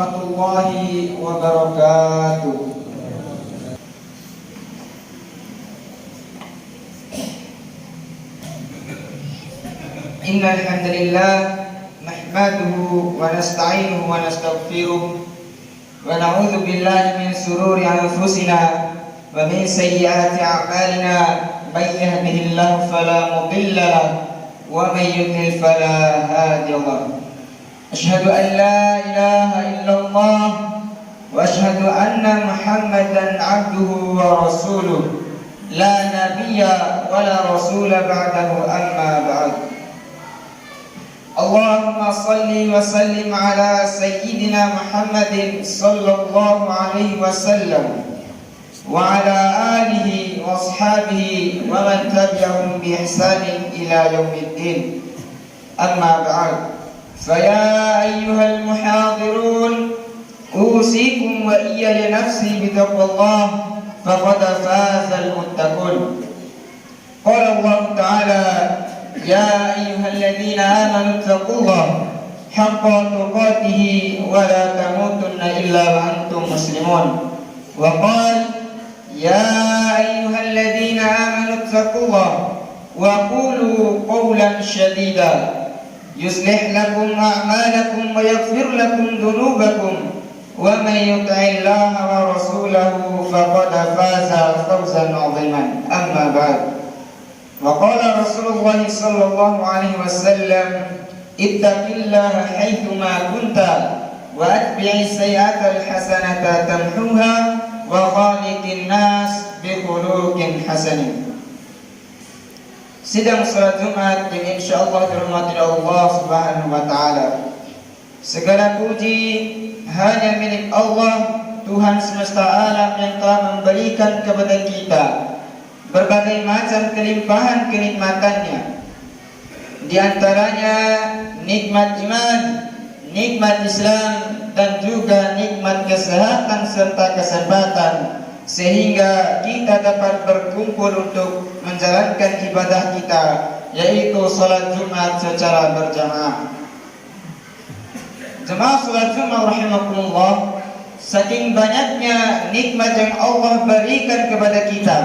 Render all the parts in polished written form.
warahmatullahi wabarakatuh. Innal hamdalillah nahmaduhu wa nasta'inuhu wa nastaghfiruh wa na'udzu billahi min shururi anfusina wa min sayyiati a'malina may yahdihillahu fala mudilla lahu wa may yudlil fala hadiya lahu. Asyhadu an la ilaha illallah wa asyhadu anna Muhammadan abduhu wa rasuluh la nabiyya wa la rasula ba'dahu amma ba'd. Allahumma salli wa sallim ala sayyidina Muhammadin sallallahu alaihi wasallam wa ala alihi wa ashabihi wa man tabi'ahum bi ihsanin ila yaumiddin. Amma ba'd. فيا أيها المحاضرون أوصيكم وإياي نفسي بتقوى الله فقد فاز المتقون. قال الله تعالى يا أيها الذين آمنوا اتقوا الله حق تقاته ولا تموتن إلا وأنتم مسلمون. وقال يا أيها الذين آمنوا اتقوا الله وقولوا قولا شديدا يصلح لكم أعمالكم ويغفر لكم ذنوبكم ومن يطع الله ورسوله فقد فاز فوزا عظيما. أما بعد. وقال رسول الله صلى الله عليه وسلم اتق الله حيثما كنت وأتبع السيئة الحسنة تمحوها وخالق الناس بخلق حسن. Sidang salat Jumat yang insyaallah dirahmati Allah Subhanahu wa taala. Segala puji hanya milik Allah, Tuhan semesta alam yang telah memberikan kepada kita berbagai macam kelimpahan kenikmatannya. Di antaranya nikmat iman, nikmat Islam, dan juga nikmat kesehatan serta kesempatan, sehingga kita dapat berkumpul untuk menjalankan ibadah kita, yaitu salat Jumat secara berjamaah. Jemaah salat Jumat rahimakumullah, saking banyaknya nikmat yang Allah berikan kepada kita,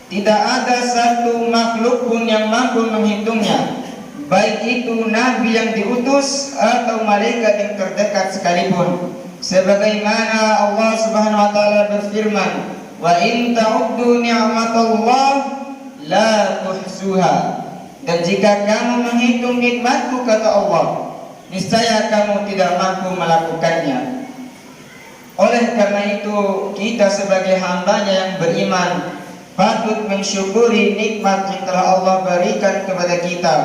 tidak ada satu makhluk pun yang mampu menghitungnya, baik itu nabi yang diutus atau malaikat yang terdekat sekalipun. Sebagaimana Allah Subhanahu wa taala berfirman, "Wa in ta'uddu ni'matallah la tuhsuha." Dan jika kamu menghitung nikmatku, kata Allah, niscaya kamu tidak mampu melakukannya. Oleh karena itu, kita sebagai hambanya yang beriman patut mensyukuri nikmat yang telah Allah berikan kepada kita,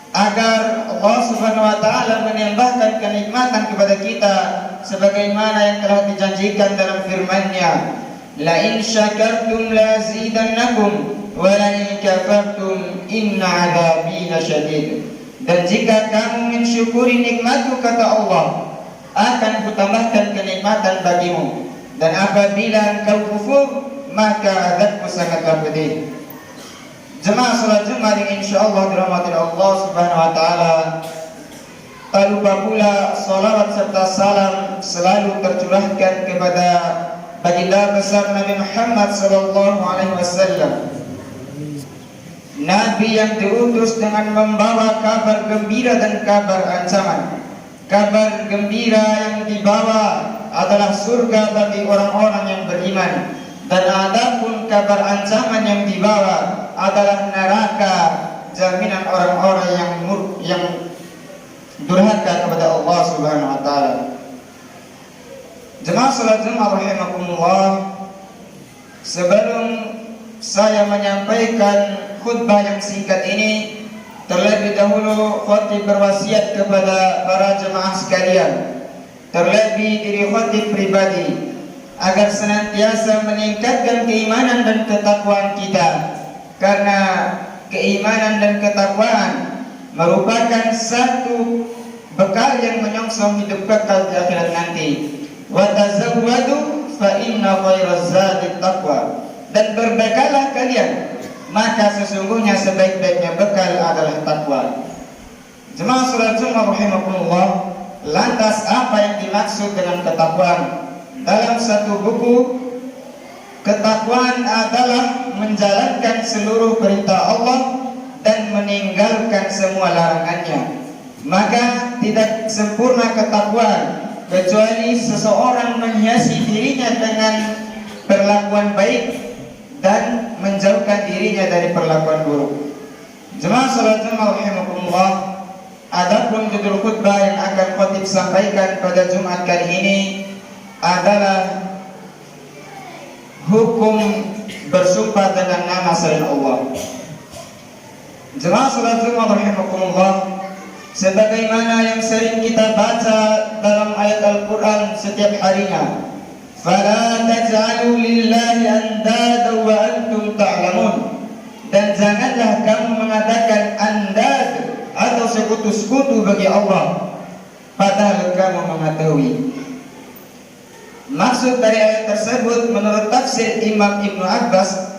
agar Allah Subhanahu wa taala menambahkan kenikmatan kepada kita sebagaimana yang telah dijanjikan dalam firman-Nya, la in syakartum la zidannakum wa la in kafartum inna 'adzabi lasyadid. Dan jika kamu mensyukuri nikmatku, kata Allah, akan kutambahkan kenikmatan bagimu, dan apabila engkau kufur maka azabku sangatlah pedih. Jemaah salat Jumat yang insyaallah dirahmati Allah Subhanahu wa taala, tak lupa pula salawat serta salam selalu tercurahkan kepada baginda besar Nabi Muhammad sallallahu alaihi wasallam, nabi yang diutus dengan membawa kabar gembira dan kabar ancaman. Kabar gembira yang dibawa adalah surga bagi orang-orang yang beriman, dan adapun kabar ancaman yang dibawa adalah neraka, jaminan orang-orang yang durhaka kepada Allah Subhanahu wa taala. Jemaah salat Jumat rahimakumullah, sebelum saya menyampaikan khutbah yang singkat ini, terlebih dahulu khatib berwasiat kepada para jemaah sekalian, terlebih diri khatib pribadi, agar senantiasa meningkatkan keimanan dan ketakwaan kita, karena keimanan dan ketakwaan merupakan satu bekal yang menyongsong hidup kekal di akhirat nanti. Wa tazawwadu fa inna khairaz zadi taqwa. Dan berbekalah kalian, maka sesungguhnya sebaik-baiknya bekal adalah takwa. Jemaah salat Jumat rahimakumullah, lantas apa yang dimaksud dengan ketakwaan? Dalam satu buku, ketakwaan adalah menjalankan seluruh perintah Allah dan meninggalkan semua larangannya. Maka tidak sempurna ketakwaan kecuali seseorang menghiasi dirinya dengan perlakuan baik dan menjauhkan dirinya dari perlakuan buruk. Jemaah salat Jumat rahimakumullah, adapun judul khutbah yang akan khatib sampaikan pada Jumat kali ini adalah hukum bersumpah dengan nama selain Allah. Jemaah salat Jumat rahimakumullah, sebagaimana yang sering kita baca dalam ayat Al-Quran setiap harinya, "Fala taj'alu lillahi andada wa antum ta'lamun." Dan janganlah kamu mengadakan andad atau sekutu-sekutu bagi Allah padahal kamu mengetahui. Maksud dari ayat tersebut menurut tafsir Imam Ibnu Abbas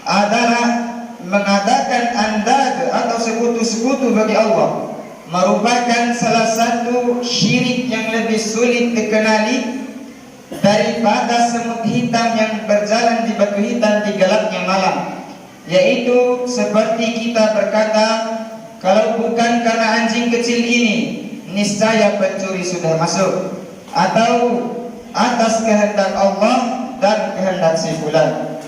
adalah mengadakan andad atau sekutu-sekutu bagi Allah merupakan salah satu syirik yang lebih sulit dikenali daripada semut hitam yang berjalan di batu hitam di gelapnya malam, yaitu seperti kita berkata, kalau bukan karena anjing kecil ini niscaya pencuri sudah masuk, atau atas kehendak Allah dan kehendak si fulan.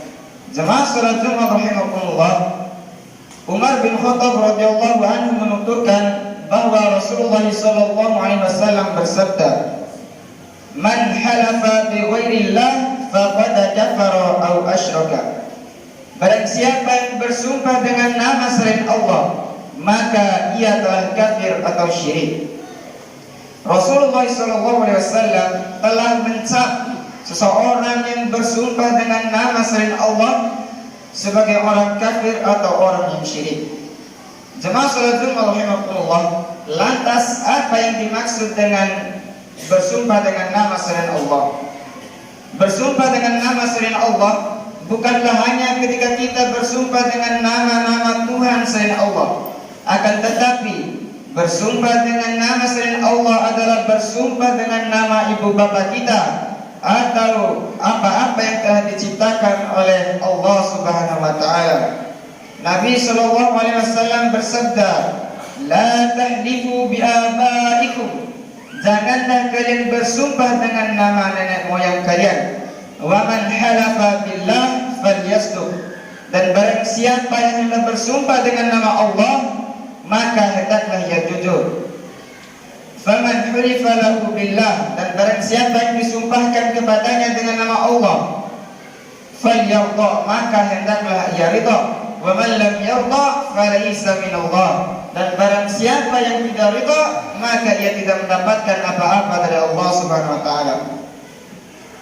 Jemaah salat Jumat rahimakumullah, Umar bin Khattab radhiyallahu anhu menuturkan bahwa Rasulullah sallallahu alaihi wasallam bersabda, "Man halafa bi ghairillah faqad kafara aw asyraka." Barang siapa yang bersumpah dengan nama selain Allah, maka ia telah kafir atau syirik. Rasulullah sallallahu alaihi wasallam telah mencap seseorang yang bersumpah dengan nama selain Allah sebagai orang kafir atau orang yang syirik. Jemaah salat Jumat rahimakumullah, lantas apa yang dimaksud dengan bersumpah dengan nama selain Allah? Bersumpah dengan nama selain Allah bukanlah hanya ketika kita bersumpah dengan nama-nama Tuhan selain Allah, akan tetapi bersumpah dengan nama selain Allah adalah bersumpah dengan nama ibu bapa kita atau apa-apa yang telah diciptakan oleh Allah Subhanahu wa taala. Nabi sallallahu alaihi wasallam bersabda, "La tahlifu bi abaikum." Janganlah kalian bersumpah dengan nama nenek moyang kalian. Wa man halafa billah falyasduq. Dan barang siapa yang hendak bersumpah dengan nama Allah, maka hendaklah ia jujur. Faman hulifa lahu billah, dan barang siapa yang disumpahkan kepadanya dengan nama Allah, falyarda, maka hendaklah ia ridha. Wa man lam yarda falaysa minallah, dan barang siapa yang tidak ridha, maka ia tidak mendapatkan apa-apa dari Allah Subhanahu wa taala.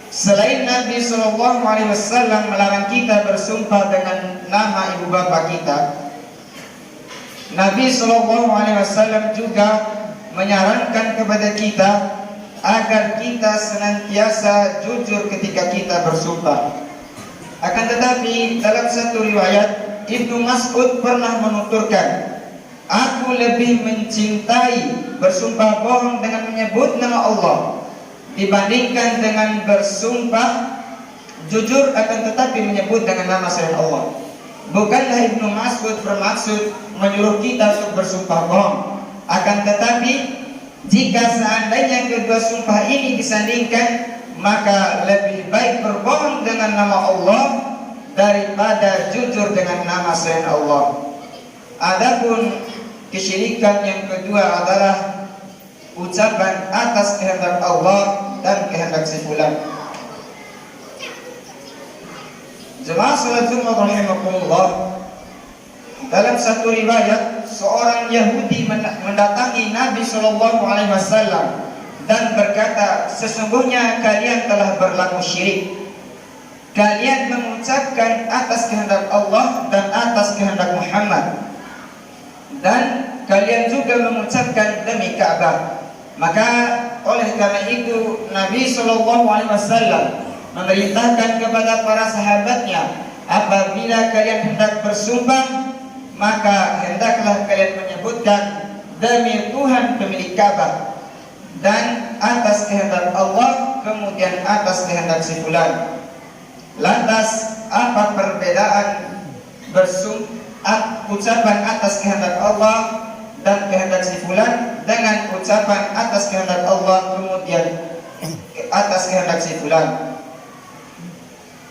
Selain Nabi sallallahu alaihi wasallam melarang kita bersumpah dengan nama ibu bapa kita, Nabi sallallahu alaihi wasallam juga menyarankan kepada kita agar kita senantiasa jujur ketika kita bersumpah. Akan tetapi dalam satu riwayat Ibnu Mas'ud pernah menuturkan, "Aku lebih mencintai bersumpah bohong dengan menyebut nama Allah dibandingkan dengan bersumpah jujur akan tetapi menyebut dengan nama selain Allah." Bukanlah Ibnu Mas'ud bermaksud menyuruh kita untuk bersumpah bohong, akan tetapi jika seandainya kedua sumpah ini disandingkan, maka lebih baik berbohong dengan nama Allah daripada jujur dengan nama selain Allah. Adapun kesyirikan yang kedua adalah ucapan atas kehendak Allah dan kehendak si fulan. Jemaah salat Jumat rahimakumullah, dalam satu riwayat seorang Yahudi mendatangi Nabi sallallahu alaihi wasallam dan berkata, "Sesungguhnya kalian telah berlaku syirik. Kalian mengucapkan atas kehendak Allah dan atas kehendak Muhammad, dan kalian juga mengucapkan demi Ka'bah." Maka oleh karena itu Nabi sallallahu alaihi wasallam memerintahkan kepada para sahabatnya, apabila kalian hendak bersumpah, maka hendaklah kalian menyebutkan demi Tuhan pemilik Ka'bah, dan atas kehendak Allah, kemudian atas kehendak si fulan. Lantas apa perbedaan ucapan atas kehendak Allah dan kehendak si fulan dengan ucapan atas kehendak Allah kemudian atas kehendak si fulan?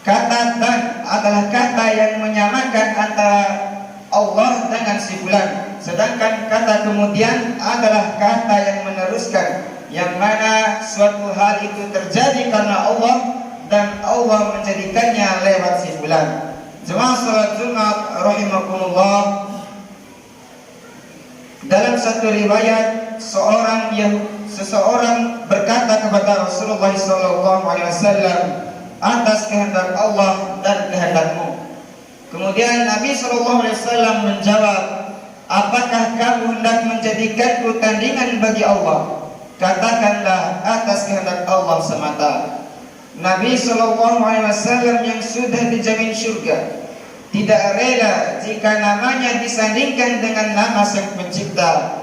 Kata dan adalah kata yang menyamakan antara Allah dengan si fulan, sedangkan kata kemudian adalah kata yang meneruskan, yang mana suatu hal itu terjadi karena Allah dan Allah menjadikannya lewat si fulan. Jemaah salat Jumat rahimakumullah, dalam satu riwayat seseorang berkata kepada Rasulullah SAW, atas kehendak Allah dan kehendakmu. Kemudian Nabi SAW menjawab, apakah kamu hendak menjadikanku tandingan bagi Allah? Katakanlah atas kehendak Allah semata. Nabi SAW yang sudah dijamin surga tidak rela jika namanya disandingkan dengan nama Sang Pencipta.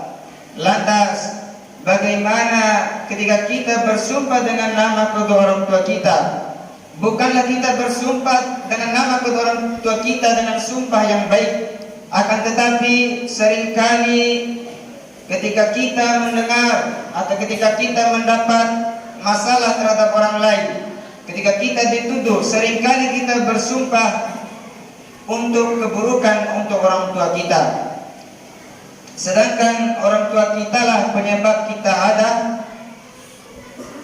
Lantas bagaimana ketika kita bersumpah dengan nama kedua orang tua kita? Bukanlah kita bersumpah dengan nama kedua orang tua kita dengan sumpah yang baik, akan tetapi seringkali ketika kita mendengar atau ketika kita mendapat masalah terhadap orang lain, ketika kita dituduh, seringkali kita bersumpah untuk keburukan untuk orang tua kita, sedangkan orang tua kita lah penyebab kita ada.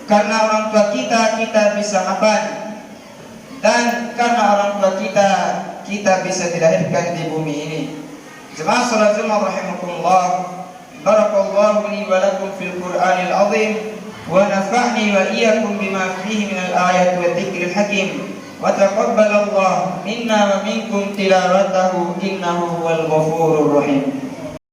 Karena orang tua kita bisa mapan, dan karena orang tua kita bisa dilahirkan di bumi ini. Jemaah salat Jumat rahimakumullah, barakallahu li wa lakum fil Qur'anil azim wa nafa'ni wa iyyakum bima fihi minal ayati wa dzikril hakim wa taqabbalallahu minna wa minkum tilawatahu innahu huwal ghafurur rahim.